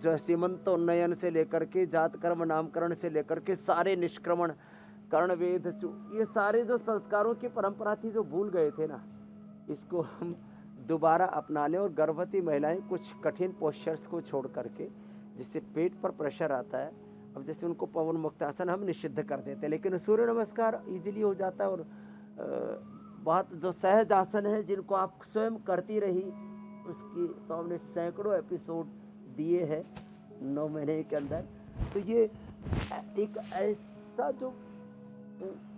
जो सीमंतोन्नयन से लेकर के जात कर्म नामकरण से लेकर के सारे निष्क्रमण, कर्णवेद, ये सारे जो संस्कारों की परंपरा थी जो भूल गए थे ना, इसको हम दोबारा अपना लें। और गर्भवती महिलाएं कुछ कठिन पोस्चर्स को छोड़ करके, जिससे पेट पर प्रेशर आता है, अब जैसे उनको पवन मुक्तासन हम निषिद्ध कर देते हैं, लेकिन सूर्य नमस्कार इजीली हो जाता है। और बहुत जो सहज आसन है जिनको आप स्वयं करती रही, उसकी तो हमने सैकड़ों एपिसोड दिए हैं 9 महीने के अंदर। तो ये एक ऐसा जो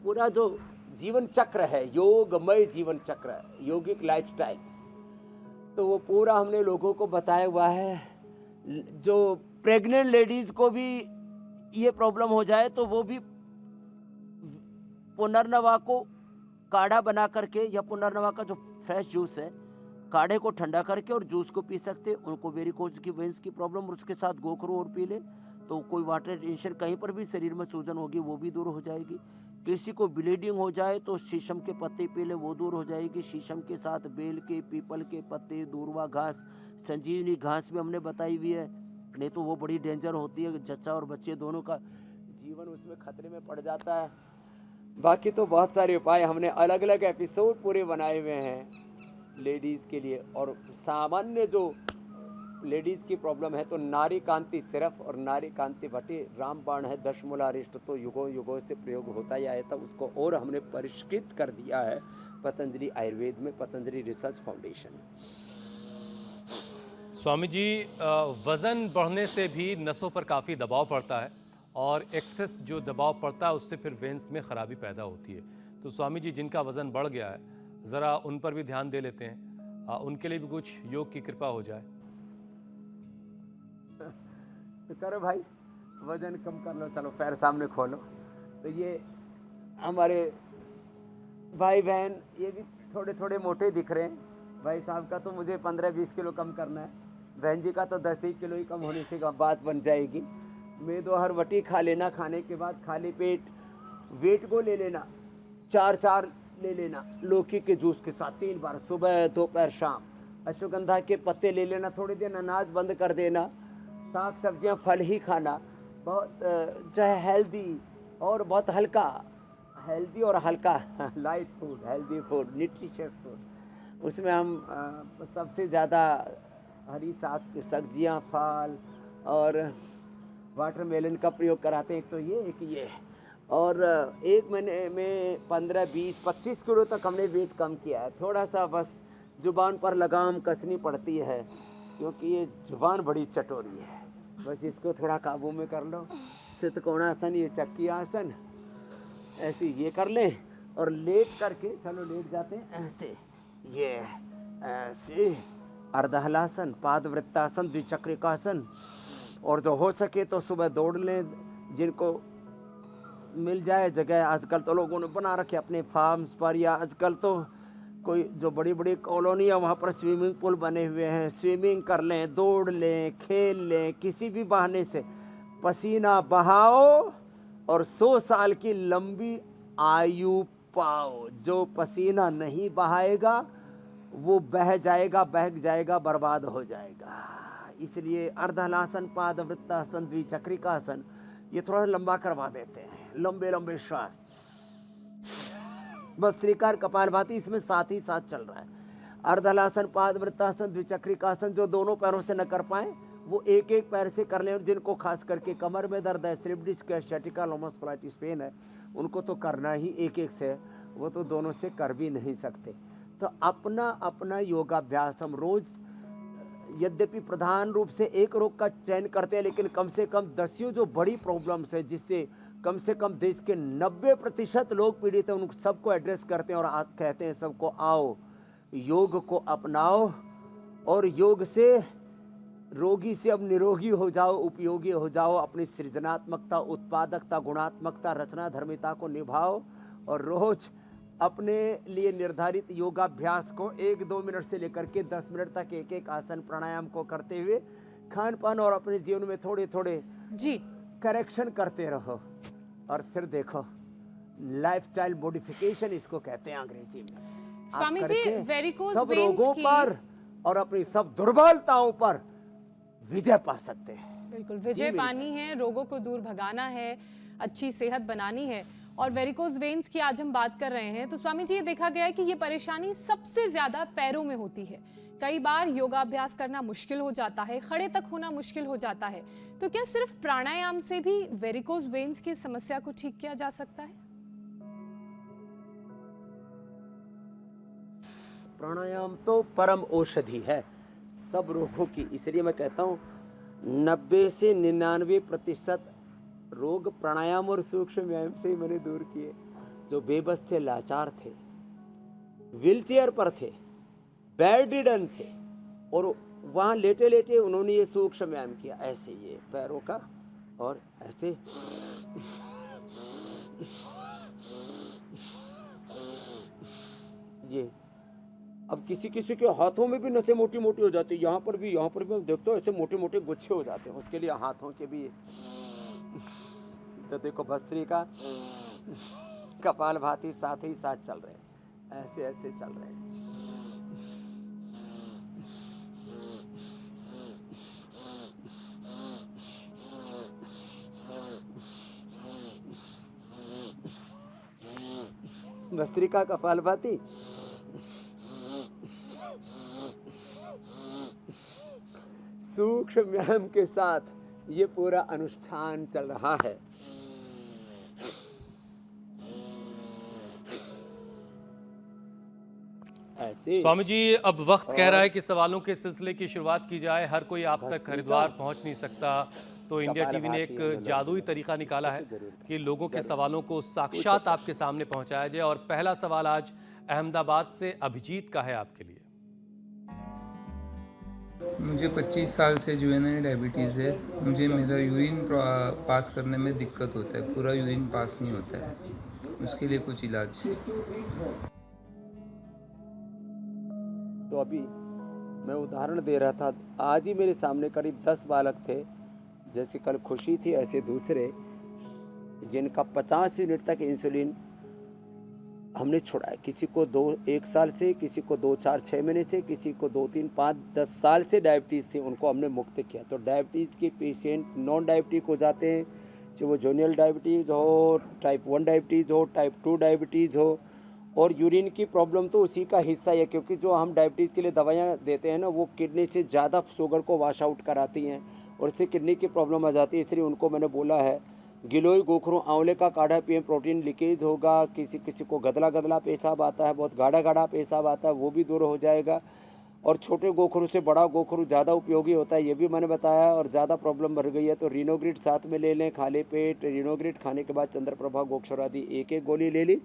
पूरा जो जीवन चक्र है, योगमय जीवन चक्र है, योगिक लाइफस्टाइल, तो वो पूरा हमने लोगों को बताया हुआ है। जो प्रेग्नेंट लेडीज़ को भी ये प्रॉब्लम हो जाए तो वो भी पुनर्नवा को काढ़ा बना करके, या पुनर्नवा का जो फ्रेश जूस है, काढ़े को ठंडा करके और जूस को पी सकते। उनको वेरिकोज की वेंस की प्रॉब्लम और उसके साथ गोखरो और पी ले तो कोई वाटर टेंशन, कहीं पर भी शरीर में सूजन होगी वो भी दूर हो जाएगी। किसी को ब्लीडिंग हो जाए तो शीशम के पत्ते पी ले, वो दूर हो जाएगी। शीशम के साथ बेल के, पीपल के पत्ते, दूरवा घास, संजीवनी घास भी हमने बताई हुई है, नहीं तो वो बड़ी डेंजर होती है। जच्चा और बच्चे दोनों का जीवन उसमें खतरे में पड़ जाता है। बाकी तो बहुत सारे उपाय हमने अलग अलग एपिसोड पूरे बनाए हुए हैं लेडीज़ के लिए। और सामान्य जो लेडीज़ की प्रॉब्लम है तो नारी कांति सिर्फ और नारी कांति भट्टी रामबाण है, दशमूलारिष्ट तो युगों युगों से प्रयोग होता ही आया था, उसको और हमने परिष्कृत कर दिया है पतंजलि आयुर्वेद में, पतंजलि रिसर्च फाउंडेशन। स्वामी जी, वज़न बढ़ने से भी नसों पर काफ़ी दबाव पड़ता है और एक्सेस जो दबाव पड़ता है उससे फिर वेंस में ख़राबी पैदा होती है। तो स्वामी जी, जिनका वज़न बढ़ गया है ज़रा उन पर भी ध्यान दे लेते हैं, उनके लिए भी कुछ योग की कृपा हो जाए। तो करो भाई, वज़न कम कर लो, चलो पैर सामने खोलो। तो ये हमारे भाई बहन ये भी थोड़े थोड़े मोटे दिख रहे हैं। भाई साहब का तो मुझे 15-20 किलो कम करना है, बहन जी का तो 10 किलो ही कम होने से बात बन जाएगी। मेदो हर वटी खा लेना, खाने के बाद खाली पेट वेट को ले लेना, 4 ले लेना लौकी के जूस के साथ 3 बार, सुबह दोपहर शाम। अश्वगंधा के पत्ते ले लेना, थोड़ी देर अनाज बंद कर देना, साग सब्जियां फल ही खाना, बहुत जो है हेल्दी और बहुत हल्का, हेल्दी और हल्का light food, healthy food, nutritious food. उसमें हम सबसे ज़्यादा हरी साग सब्जियां, फल और वाटरमेलन का प्रयोग कराते हैं। एक तो ये, एक ये। और 1 महीने में 15, 20, 25 किलो तक हमने वेट कम किया है। थोड़ा सा बस जुबान पर लगाम कसनी पड़ती है क्योंकि ये जुबान बड़ी चटोरी है, बस इसको थोड़ा काबू में कर लो। सितकोणासन, ये चक्की आसन, ऐसे ये कर लें और लेट करके, चलो लेट जाते हैं ऐसे, ये ऐसे अर्धहलासन, पादवृत्तासन, द्विचक्रिकासन। और जो हो सके तो सुबह दौड़ लें, जिनको मिल जाए जगह। आजकल तो लोगों ने बना रखे अपने फार्म्स पर, या आजकल तो कोई जो बड़ी बड़ी कॉलोनी है वहाँ पर स्विमिंग पूल बने हुए हैं, स्विमिंग कर लें, दौड़ लें, खेल लें, किसी भी बहाने से पसीना बहाओ और 100 साल की लंबी आयु पाओ। जो पसीना नहीं बहाएगा वो बह जाएगा, बर्बाद हो जाएगा। इसलिए अर्धहलासन, पादवृत्तासन, द्विचक्रिकासन ये थोड़ा लंबा करवा देते हैं, लंबे लंबे श्वास। भस्त्रिका, कपालभाति इसमें साथ ही साथ चल रहा है। अर्धहलासन, पादवृत्तासन, द्विचक्रिकासन जो दोनों पैरों से न कर पाए वो एक एक पैर से कर लें। और जिनको खास करके कमर में दर्द है, स्लिप डिस्क है, sciatica, लोमोस्पलाइटिस पेन है, उनको तो करना ही एक एक से, वो तो दोनों से कर भी नहीं सकते। तो अपना अपना योगाभ्यास हम रोज, यद्यपि प्रधान रूप से एक रोग का चयन करते हैं, लेकिन कम से कम 10 जो बड़ी प्रॉब्लम्स है जिससे कम से कम देश के 90% लोग पीड़ित हैं, उन सबको एड्रेस करते हैं और कहते हैं सबको आओ योग को अपनाओ और योग से रोगी से अब निरोगी हो जाओ, उपयोगी हो जाओ। अपनी सृजनात्मकता, उत्पादकता, गुणात्मकता, रचना धर्मिता को निभाओ और रोज अपने लिए निर्धारित योगाभ्यास को 1-2 मिनट से लेकर के 10 मिनट तक एक एक आसन प्राणायाम को करते हुए खान पान और अपने जीवन में थोड़े थोड़े जी करेक्शन करते रहो। और फिर देखो लाइफस्टाइल मॉडिफिकेशन इसको कहते हैं अंग्रेजी में। स्वामी जी, वेरिकोज सब वेन्स रोगों की पर और अपनी सब दुर्बलताओं पर विजय पा सकते हैं। बिल्कुल विजय पानी है, रोगों को दूर भगाना है, अच्छी सेहत बनानी है। और वेरिकोज वेन्स की आज हम बात कर रहे हैं, तो स्वामी जी ये देखा गया है कि ये परेशानी सबसे ज्यादा पैरों में होती है। कई बार योगाभ्यास करना मुश्किल हो जाता है, खड़े तक होना मुश्किल हो जाता है। तो क्या सिर्फ प्राणायाम से भी वेरिकोज वेन्स की समस्या को ठीक किया जा सकता है? प्राणायाम तो परम औषधि है सब रोगों की। इसलिए मैं कहता हूँ 90 से 99% रोग प्राणायाम और सूक्ष्म व्यायाम से ही मैंने दूर किए। जो बेबस थे, लाचार थे, व्हीलचेयर पर थे, बेड रिडन थे और वहाँ लेटे लेटे उन्होंने ये सूक्ष्म व्यायाम किया, ऐसे ये पैरों का और ऐसे ये। अब किसी किसी के हाथों में भी नसें मोटी मोटी हो जाती है, यहाँ पर भी मैं देखता हूँ ऐसे मोटे मोटे गुच्छे हो जाते हैं। उसके लिए हाथों के भी तो देखो भस्त्रिका, कपालभाति साथ ही साथ चल रहे हैं, ऐसे ऐसे चल रहे हैं। भस्त्रिका, कपालभाति, सूक्ष्म व्यायाम के साथ ये पूरा अनुष्ठान चल रहा है। ऐसे स्वामी जी, अब वक्त कह रहा है कि सवालों के सिलसिले की शुरुआत की जाए। हर कोई आप तक हरिद्वार पहुंच नहीं सकता, तो इंडिया टीवी ने एक जादुई तरीका निकाला है कि लोगों के सवालों को साक्षात आपके सामने पहुंचाया जाए। और पहला सवाल आज अहमदाबाद से अभिजीत का है आपके लिए। मुझे 25 साल से जुवेनाइल डायबिटीज़ है। मुझे मेरा यूरिन पास करने में दिक्कत होता है, पूरा यूरिन पास नहीं होता है, उसके लिए कुछ इलाज। तो अभी मैं उदाहरण दे रहा था, आज ही मेरे सामने करीब 10 बालक थे, जैसे कल खुशी थी ऐसे दूसरे, जिनका 50 यूनिट तक इंसुलिन हमने छोड़ा है। किसी को 1 साल से, किसी को 2, 4, 6 महीने से, किसी को 2, 3, 5, 10 साल से डायबिटीज़ से उनको हमने मुक्त किया। तो डायबिटीज़ के पेशेंट नॉन डायबिटिक हो जाते हैं, चाहे वो जोनियल डायबिटीज़ हो, टाइप 1 डायबिटीज़ हो, टाइप 2 डायबिटीज़ हो। और यूरिन की प्रॉब्लम तो उसी का हिस्सा है, क्योंकि जो हम डायबिटीज़ के लिए दवाइयाँ देते हैं ना, वो किडनी से ज़्यादा शुगर को वाश आउट कराती हैं और इससे किडनी की प्रॉब्लम आ जाती है। इसलिए उनको मैंने बोला है गिलोय, गोखरू, आंवले का काढ़ा पिए, प्रोटीन लीकेज होगा। किसी किसी को गदला गदला पेशाब आता है, बहुत गाढ़ा गाढ़ा पेशाब आता है, वो भी दूर हो जाएगा। और छोटे गोखरू से बड़ा गोखरू ज़्यादा उपयोगी होता है, ये भी मैंने बताया। और ज़्यादा प्रॉब्लम बढ़ गई है तो रिनोग्रिड साथ में ले लें, खाली पेट रिनोग्रिड खाने के बाद चंद्रप्रभा, गोक्षर आदि 1-1 गोली ले ली।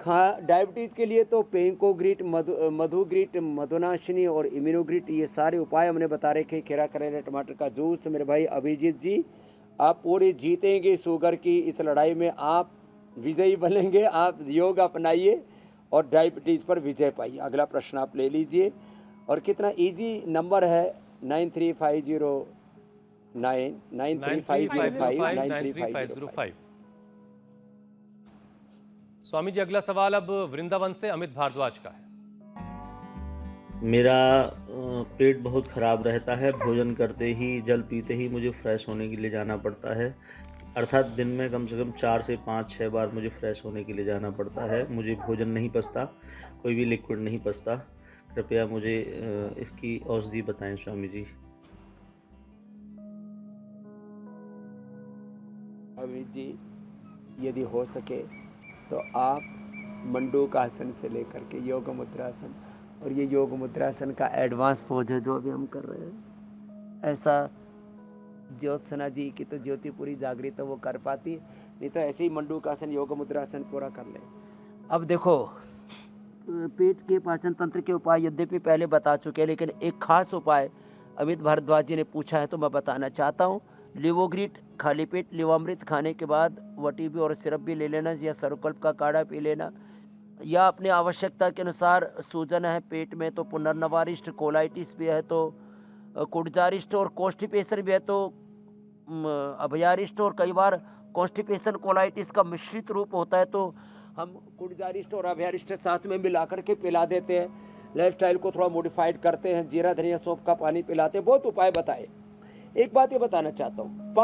डायबिटीज़ के लिए तो पेंकोग्रिट, मधुग्रिट, मधुनाशिनी और इम्यूनोग्रिट, ये सारे उपाय हमने बता रखे। खीरा, करेला, टमाटर का जूस। मेरे भाई अभिजीत जी, आप पूरी जीतेंगे शुगर की इस लड़ाई में, आप विजयी बनेंगे। आप योग अपनाइए और डायबिटीज़ पर विजय पाइए। अगला प्रश्न आप ले लीजिए, और कितना इजी नंबर है, 9350 स्वामी जी अगला सवाल अब वृंदावन से अमित भारद्वाज का है। मेरा पेट बहुत ख़राब रहता है। भोजन करते ही, जल पीते ही मुझे फ्रेश होने के लिए जाना पड़ता है। अर्थात दिन में कम से कम 4 से 5-6 बार मुझे फ्रेश होने के लिए जाना पड़ता है। मुझे भोजन नहीं पचता, कोई भी लिक्विड नहीं पचता। कृपया मुझे इसकी औषधि बताएं स्वामी जी। अमित जी, यदि हो सके तो आप मंडूकासन से लेकर के योग मुद्रासन, और ये योग मुद्रासन का एडवांस पोज है जो अभी हम कर रहे हैं, ऐसा ज्योत्सना जी की तो ज्योति पूरी जागृत है, वो कर पाती, नहीं तो ऐसे ही मंडूकासन योग मुद्रासन पूरा कर ले। अब देखो, पेट के पाचन तंत्र के उपाय यद्यपि पहले बता चुके हैं, लेकिन एक खास उपाय अमित भारद्वाज जी ने पूछा है तो मैं बताना चाहता हूँ। लिवोग्रीट, खाली पेट लिवामृत खाने के बाद वटीबी और सिरप भी ले लेना, या सर्वकल्प का काढ़ा पी लेना, या अपने आवश्यकता के अनुसार सूजन है पेट में तो पुनर्नवारिष्ट, कोलाइटिस भी है तो कुड़जारिष्ट, और कॉन्स्टिपेशन भी है तो अभयारिष्ट, और कई बार कॉन्स्टिपेशन कोलाइटिस का मिश्रित रूप होता है तो हम कुड़जारिष्ट और अभयारिष्ट साथ में मिला करके पिला देते हैं। लाइफस्टाइल को थोड़ा मॉडिफाइड करते हैं, जीरा धनिया सौंफ का पानी पिलाते हैं, बहुत उपाय बताए। एक बात ये बताना चाहता हूँ,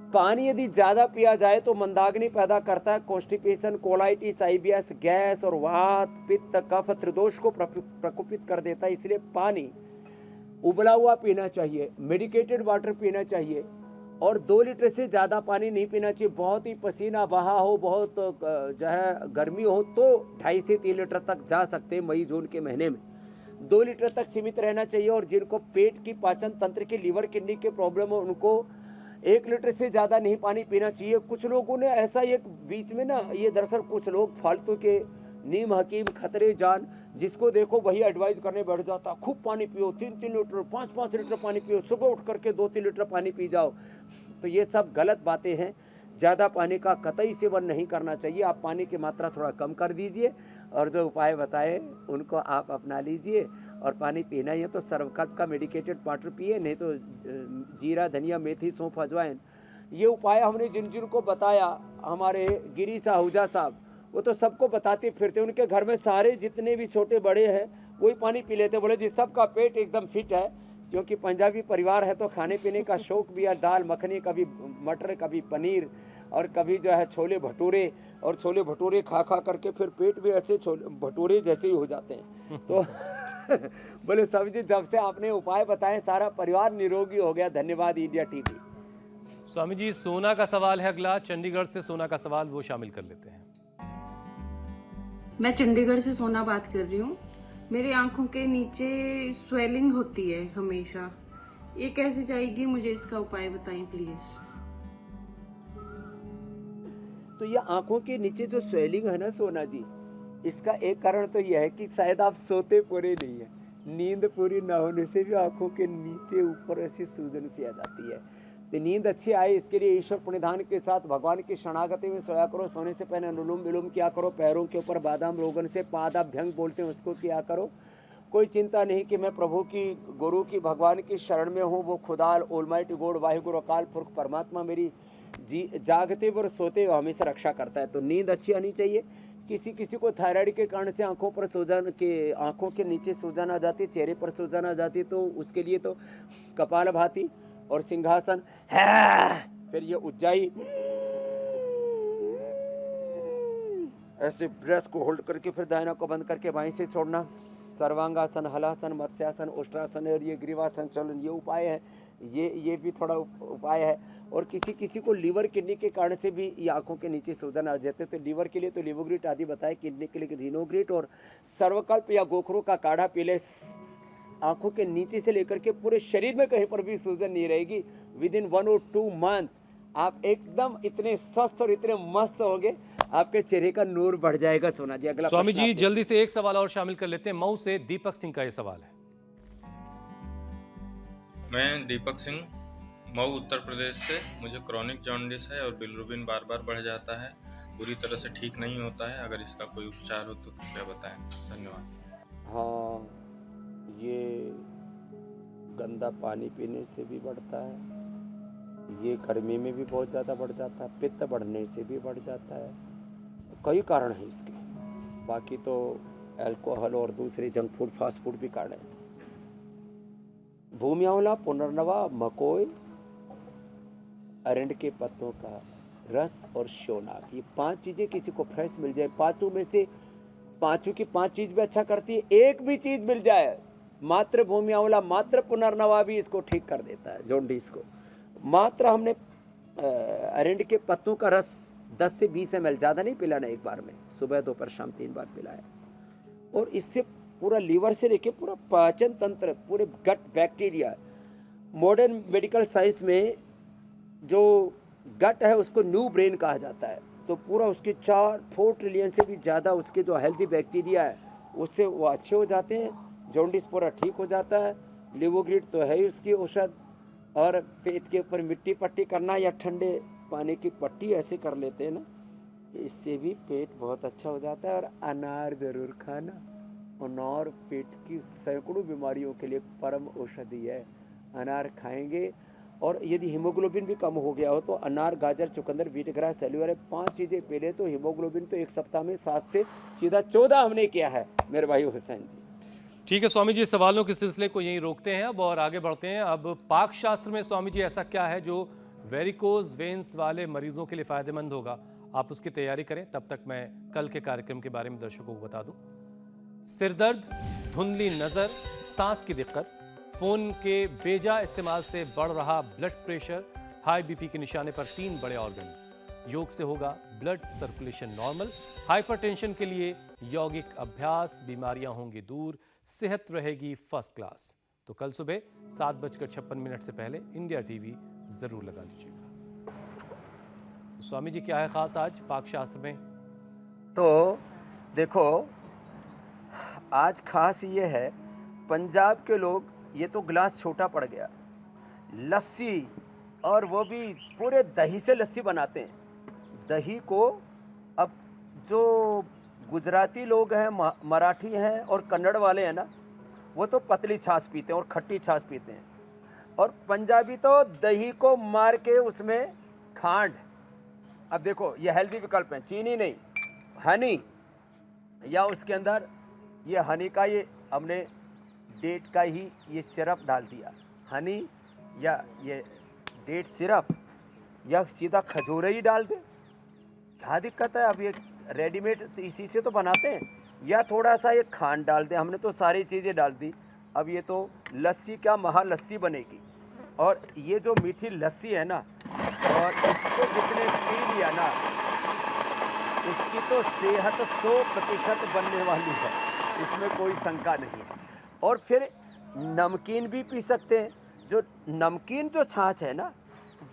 पानी यदि ज़्यादा पिया जाए तो मंदाग्नि पैदा करता है, कॉन्स्टिपेशन, कोलाइटिस, आईबीएस, गैस और वात, पित्त, कफ, त्रिदोष को प्रकोपित कर देता है। इसलिए पानी उबला हुआ पीना चाहिए, मेडिकेटेड वाटर पीना चाहिए, और 2 लीटर से ज़्यादा पानी नहीं पीना चाहिए। बहुत ही पसीना बहा हो, बहुत जो है गर्मी हो तो 2.5 से 3 लीटर तक जा सकते हैं मई जून के महीने में। 2 लीटर तक सीमित रहना चाहिए। और जिनको पेट की, पाचन तंत्र की, लीवर, किडनी के प्रॉब्लम हो, उनको 1 लीटर से ज़्यादा नहीं पानी पीना चाहिए। कुछ लोगों ने ऐसा एक बीच में ना, ये दरअसल कुछ लोग फालतू के नीम हकीम खतरे जान, जिसको देखो वही एडवाइस करने बैठ जाता, खूब पानी पियो, 3-3 लीटर 5-5 लीटर पानी पियो, सुबह उठ करके 2-3 लीटर पानी पी जाओ। तो ये सब गलत बातें हैं। ज़्यादा पानी का कतई सेवन नहीं करना चाहिए। आप पानी की मात्रा थोड़ा कम कर दीजिए, और जो उपाय बताए उनको आप अपना लीजिए। और पानी पीना ही है तो सर्वकल्प का मेडिकेटेड वाटर पिए, नहीं तो जीरा धनिया मेथी सौंफ अजवाइन, ये उपाय हमने जिन जिन को बताया, हमारे गिरीश आहूजा साहब, वो तो सबको बताते फिरते। उनके घर में सारे जितने भी छोटे बड़े हैं वही पानी पी लेते। बोले जी सबका पेट एकदम फिट है, क्योंकि पंजाबी परिवार है तो खाने पीने का शौक भी है। दाल मखनी, कभी मटर, कभी पनीर, और कभी जो है छोले भटूरे, और छोले भटूरे खा खा करके फिर पेट भी ऐसे छोले भटूरे जैसे ही हो जाते हैं। तो बोले सब जी, जब से आपने उपाय बताए सारा परिवार निरोगी हो गया। धन्यवाद इंडिया टीवी। स्वामी जी सोना का सवाल है अगला, चंडीगढ़ से सोना का सवाल, वो शामिल कर लेते हैं। मैं चंडीगढ़ से सोना बात कर रही हूँ। मेरी आंखों के नीचे स्वेलिंग होती है हमेशा, ये कैसे जाएगी? मुझे इसका उपाय बताएं प्लीज। तो ये आंखों के नीचे जो स्वेलिंग है ना सोना जी, इसका एक कारण तो यह है कि शायद आप सोते पूरे नहीं है। नींद पूरी ना होने से भी आंखों के नीचे ऊपर ऐसी सूजन सी आ जाती है। तो नींद अच्छी आए इसके लिए ईश्वर प्रणिधान के साथ भगवान की शरणागति में सोया करो। सोने से पहले अनुलोम विलोम किया करो। पैरों के ऊपर बादाम रोगन से पादाभ्यंग बोलते हैं उसको किया करो। कोई चिंता नहीं कि मैं प्रभु की, गुरु की, भगवान की शरण में हूँ। वो खुदाल ऑलमाइटी गॉड वाहिगुरु अकाल पुरख परमात्मा मेरी जागते और सोते हुए हमेशा रक्षा करता है। तो नींद अच्छी आनी चाहिए। किसी किसी को थायराइड के कारण से आंखों पर सूजन के, आंखों के नीचे सूजन आ जाती है, चेहरे पर सूजन आ जाती है, तो उसके लिए तो कपालभाति और सिंहासन है, फिर ये उज्जाई, ऐसे ब्रेथ को होल्ड करके फिर दाहिना को बंद करके बाएं से छोड़ना, सर्वांगासन, हलासन, मत्स्यासन, उष्ट्रासन और ये ग्रीवासन चलन, ये उपाय है। ये भी थोड़ा उपाय है। और किसी किसी को लीवर किडनी के कारण से भी ये आंखों के नीचे सूजन आ जाते हैं, तो लीवर के लिए तो लिवोग्रिट आदि बताए, किडनी के लिए रिनोग्रिट और सर्वकल्प या गोखरों का काढ़ा पी ले। आंखों के नीचे से लेकर के पूरे शरीर में कहीं पर भी सूजन नहीं रहेगी। विद इन 1 और 2 मंथ आप एकदम इतने स्वस्थ और इतने मस्त होंगे, आपके चेहरे का नूर बढ़ जाएगा। सोना जी अगला स्वामी जी जल्दी से एक सवाल और शामिल कर लेते हैं। मऊ से दीपक सिंह का ये सवाल है। मैं दीपक सिंह, मऊ उत्तर प्रदेश से। मुझे क्रॉनिक जॉन्डिस है और बिलिरुबिन बार बार बढ़ जाता है। पूरी तरह से ठीक नहीं होता है। अगर इसका कोई उपचार हो तो कृपया बताएं। धन्यवाद। हाँ, ये गंदा पानी पीने से भी बढ़ता है, ये गर्मी में भी बहुत ज़्यादा बढ़ जाता है, पित्त बढ़ने से भी बढ़ जाता है। कई कारण हैं इसके, बाकी तो अल्कोहल और दूसरे जंक फूड फास्ट फूड भी कारण है। भूमि आंवला, पुनर्नवा, मकोई, अरंड के पत्तों का रस और शोनाक, ये 5 चीज़ें किसी को फ्रेश मिल जाए, पाँचों में से पाँचों की 5 चीज़ भी अच्छा करती है, एक भी चीज़ मिल जाए, मात्र भूमि आंवला, मात्र पुनर्नवा भी इसको ठीक कर देता है, जॉन्डिस को। मात्र हमने अरंड के पत्तों का रस 10 से 20 ml, ज़्यादा नहीं पिलाना, एक बार में सुबह दोपहर शाम 3 बार पिलाया, और इससे पूरा लीवर से लेके पूरा पाचन तंत्र, पूरे gut bacteria, modern medical science में जो गट है उसको न्यू ब्रेन कहा जाता है, तो पूरा उसके 4 ट्रिलियन से भी ज़्यादा उसके जो हेल्दी बैक्टीरिया है उससे वो अच्छे हो जाते हैं, जॉन्डिस पूरा ठीक हो जाता है। लिवोग्रिड तो है ही उसकी औषध, और पेट के ऊपर मिट्टी पट्टी करना या ठंडे पानी की पट्टी ऐसे कर लेते हैं ना, इससे भी पेट बहुत अच्छा हो जाता है। और अनार ज़रूर खाना, अनार पेट की सैकड़ों बीमारियों के लिए परम औषधि है। अनार खाएंगे, और यदि हीमोग्लोबिन भी कम हो गया हो तो अनार, गाजर, चुकंदर, व्हीट ग्रास, सेल्यूलर, 5 चीज़ें पी ले तो हीमोग्लोबिन तो एक सप्ताह में 7 से सीधा 14 हमने किया है मेरे भाई हुसैन जी। ठीक है स्वामी जी, सवालों के सिलसिले को यहीं रोकते हैं अब और आगे बढ़ते हैं। अब पाक शास्त्र में स्वामी जी ऐसा क्या है जो वेरिकोज वेन्स वाले मरीजों के लिए फ़ायदेमंद होगा, आप उसकी तैयारी करें। तब तक मैं कल के कार्यक्रम के बारे में दर्शकों को बता दूं। सिरदर्द, धुंधली नज़र, सांस की दिक्कत, फ़ोन के बेजा इस्तेमाल से बढ़ रहा ब्लड प्रेशर, हाई बीपी के निशाने पर 3 बड़े ऑर्गन्स। योग से होगा ब्लड सर्कुलेशन नॉर्मल। हाइपरटेंशन के लिए यौगिक अभ्यास, बीमारियां होंगी दूर, सेहत रहेगी फर्स्ट क्लास। तो कल सुबह 7:56 से पहले इंडिया टीवी जरूर लगा लीजिएगा। स्वामी जी, क्या है खास आज पाक शास्त्र में? तो देखो, आज खास ये है, पंजाब के लोग, ये तो गिलास छोटा पड़ गया, लस्सी, और वो भी पूरे दही से लस्सी बनाते हैं। दही को अब जो गुजराती लोग हैं, मराठी हैं और कन्नड़ वाले हैं ना, वो तो पतली छाछ पीते हैं और खट्टी छाछ पीते हैं, और पंजाबी तो दही को मार के उसमें खांड। अब देखो, ये हेल्दी विकल्प हैं, चीनी नहीं, हनी, या उसके अंदर ये हनी का, ये हमने डेट का ही ये सिरप डाल दिया, हनी या ये डेट सिरप, या सीधा खजूरे ही डाल दे, क्या दिक्कत है? अब ये रेडीमेड इसी से तो बनाते हैं, या थोड़ा सा ये खांड डाल दें, हमने तो सारी चीज़ें डाल दी। अब ये तो लस्सी, क्या महालस्सी बनेगी। और ये जो मीठी लस्सी है ना, और इसको जिसने पी लिया ना, उसकी तो सेहत 100% बनने वाली है, इसमें कोई शंका नहीं है। और फिर नमकीन भी पी सकते हैं। जो नमकीन जो छाछ है ना,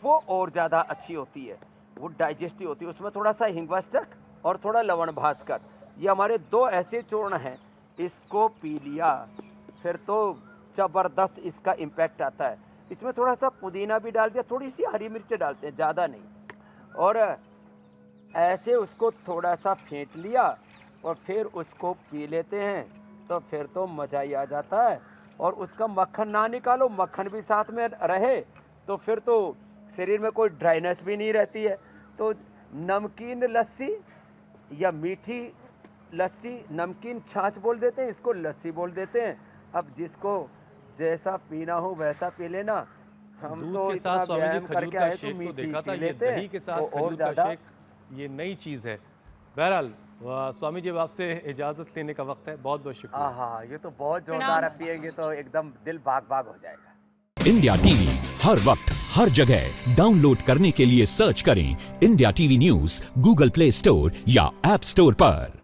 वो और ज़्यादा अच्छी होती है, वो डाइजेस्टिव होती है, उसमें थोड़ा सा हिंगवास्टक और थोड़ा लवण भास्कर, ये हमारे 2 ऐसे चूर्ण हैं, इसको पी लिया फिर तो ज़बरदस्त इसका इम्पैक्ट आता है। इसमें थोड़ा सा पुदीना भी डाल दिया, थोड़ी सी हरी मिर्च डालते हैं, ज़्यादा नहीं, और ऐसे उसको थोड़ा सा फेंट लिया और फिर उसको पी लेते हैं, तो फिर तो मज़ा ही आ जाता है। और उसका मक्खन ना निकालो, मक्खन भी साथ में रहे, तो फिर तो शरीर में कोई ड्राइनेस भी नहीं रहती है। तो नमकीन लस्सी या मीठी लस्सी, नमकीन छाछ बोल देते हैं, इसको लस्सी बोल देते हैं। अब जिसको जैसा पीना हो वैसा पी लेना। हम दूध तो के साथ स्वामी जी खजूर का शेक तो देखा था, ये दही के साथ खजूर का शेक ये नई चीज़ है। बहरहाल स्वामी जी, अब आपसे इजाज़त लेने का वक्त है। बहुत बहुत शुक्रिया। हाँ, ये तो बहुत जोरदार है, पिएंगे तो एकदम दिल भाग भाग हो जाएगा। इंडिया टीवी हर वक्त हर जगह डाउनलोड करने के लिए सर्च करें India TV news Google play store या ऐप स्टोर पर।